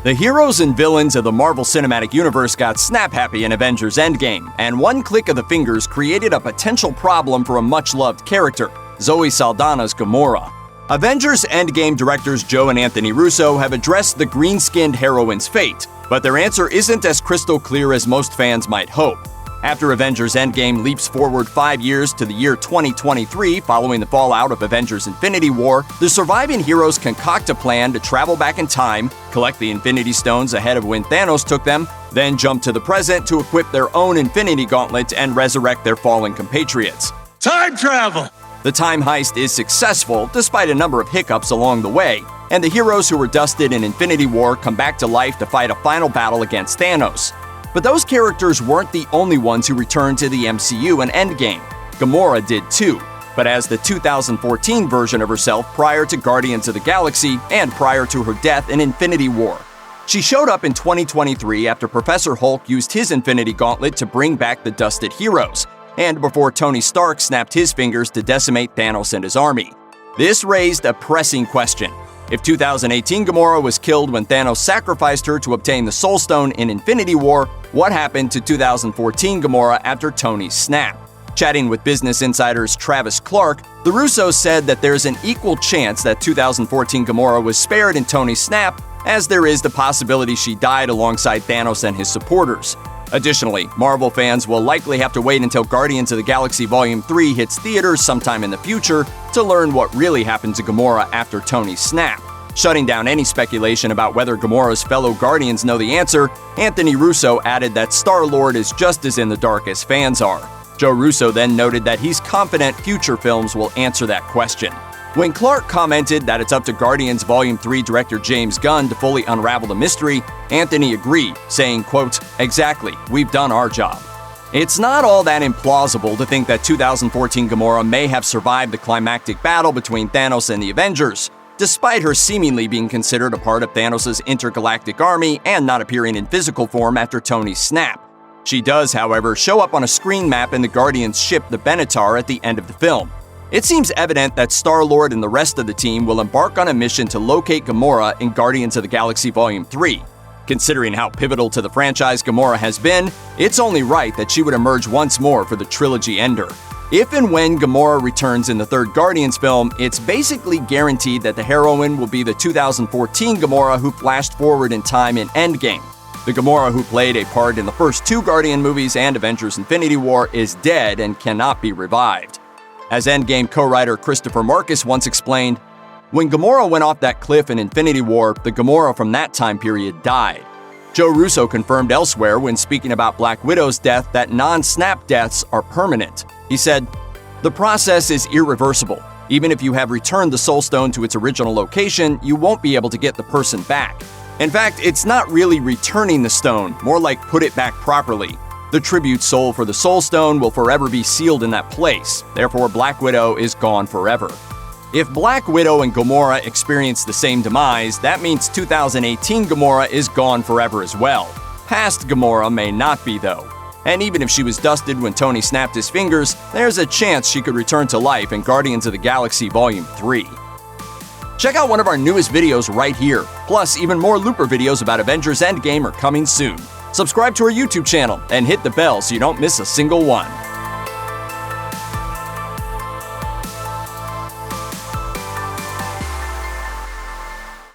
The heroes and villains of the Marvel Cinematic Universe got snap-happy in Avengers Endgame, and one click of the fingers created a potential problem for a much-loved character, Zoe Saldana's Gamora. Avengers Endgame directors Joe and Anthony Russo have addressed the green-skinned heroine's fate, but their answer isn't as crystal clear as most fans might hope. After Avengers Endgame leaps forward 5 years to the year 2023 following the fallout of Avengers Infinity War, the surviving heroes concoct a plan to travel back in time, collect the Infinity Stones ahead of when Thanos took them, then jump to the present to equip their own Infinity Gauntlet and resurrect their fallen compatriots. Time travel! The time heist is successful, despite a number of hiccups along the way, and the heroes who were dusted in Infinity War come back to life to fight a final battle against Thanos. But those characters weren't the only ones who returned to the MCU in Endgame. Gamora did too, but as the 2014 version of herself prior to Guardians of the Galaxy and prior to her death in Infinity War. She showed up in 2023 after Professor Hulk used his Infinity Gauntlet to bring back the dusted heroes, and before Tony Stark snapped his fingers to decimate Thanos and his army. This raised a pressing question. If 2018 Gamora was killed when Thanos sacrificed her to obtain the Soul Stone in Infinity War, what happened to 2014 Gamora after Tony's snap? Chatting with Business Insider's Travis Clark, the Russos said that there's an equal chance that 2014 Gamora was spared in Tony's snap, as there is the possibility she died alongside Thanos and his supporters. Additionally, Marvel fans will likely have to wait until Guardians of the Galaxy Volume 3 hits theaters sometime in the future to learn what really happened to Gamora after Tony's snap. Shutting down any speculation about whether Gamora's fellow Guardians know the answer, Anthony Russo added that Star-Lord is just as in the dark as fans are. Joe Russo then noted that he's confident future films will answer that question. When Clark commented that it's up to Guardians Volume 3 director James Gunn to fully unravel the mystery, Anthony agreed, saying, quote, "Exactly, we've done our job." It's not all that implausible to think that 2014 Gamora may have survived the climactic battle between Thanos and the Avengers, despite her seemingly being considered a part of Thanos' intergalactic army and not appearing in physical form after Tony's snap. She does, however, show up on a screen map in the Guardians' ship the Benatar at the end of the film. It seems evident that Star-Lord and the rest of the team will embark on a mission to locate Gamora in Guardians of the Galaxy Volume 3. Considering how pivotal to the franchise Gamora has been, it's only right that she would emerge once more for the trilogy ender. If and when Gamora returns in the third Guardians film, it's basically guaranteed that the heroine will be the 2014 Gamora who flashed forward in time in Endgame. The Gamora who played a part in the first two Guardian movies and Avengers Infinity War is dead and cannot be revived. As Endgame co-writer Christopher Marcus once explained, "When Gamora went off that cliff in Infinity War, the Gamora from that time period died." Joe Russo confirmed elsewhere when speaking about Black Widow's death that non-snap deaths are permanent. He said, "The process is irreversible. Even if you have returned the Soul Stone to its original location, you won't be able to get the person back. In fact, it's not really returning the stone, more like put it back properly. The tribute soul for the Soul Stone will forever be sealed in that place, therefore Black Widow is gone forever." If Black Widow and Gamora experience the same demise, that means 2018 Gamora is gone forever as well. Past Gamora may not be though. And even if she was dusted when Tony snapped his fingers, there's a chance she could return to life in Guardians of the Galaxy Volume 3. Check out one of our newest videos right here. Plus, even more Looper videos about Avengers Endgame are coming soon. Subscribe to our YouTube channel and hit the bell so you don't miss a single one.